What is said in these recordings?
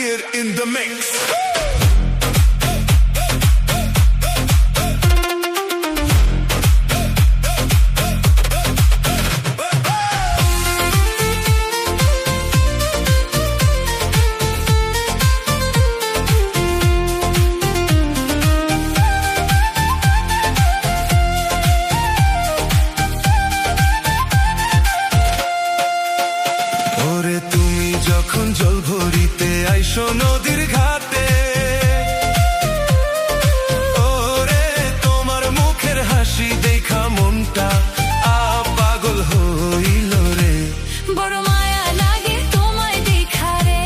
Zakir in the mix. যখন জল ভরিতে আইসো নদীর ঘাটে, ওরে তোমার মুখের হাসি দেখা মনটা পাগল হইল রে। বড় মায়া লাগে তোমায় দেখা রে,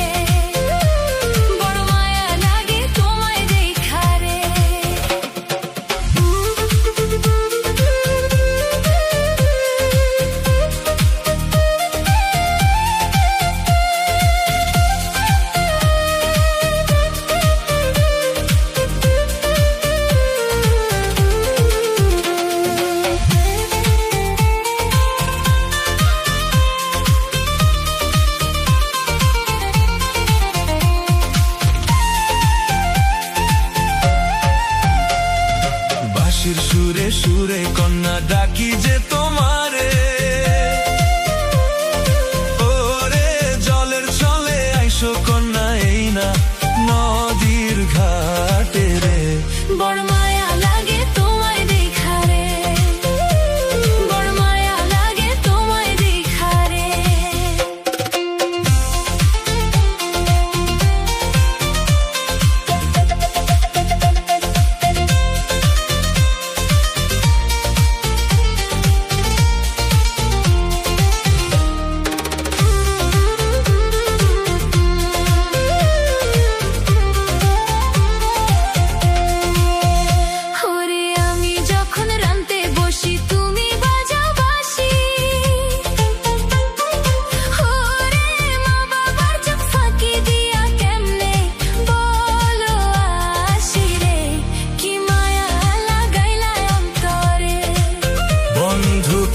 বড় মায়া লাগে তোমায় দেখা রে। সুরে সুরে কন্যা ডাকি যে তোমারে, ওরে জলের চলে আইসো কন্যা এই না নদীর ঘাটে রে। বড় মায়া লাগে তোমায় দেখা রে, বড় মায়া লাগে তোমায় দেখা রে।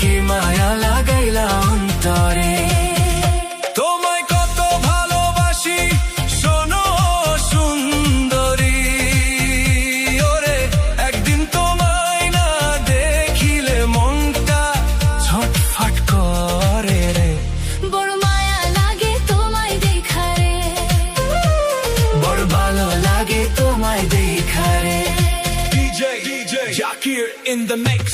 কি মায়া লাগাইলা অন্তরে, তোমায় কত ভালোবাসি শোনো সুন্দরী, ওরে একদিন তোমায় না দেখিলে মনটা ছটফট করে রে। বড় মায়া লাগে তোমায় দেখা রে, বড় ভালো লাগে তোমায় দেখা রে। DJ Zakir in the mix.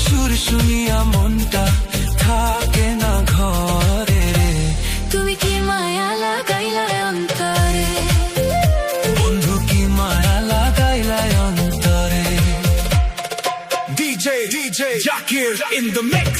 সুর শুনিয়া মনটা থাকে না ঘরে রে। তুমি কি মায়া লাগাইলা অন্তরে, বন্ধু কি মায়া লাগাইলা অন্তরে। DJ Zakir in the mix.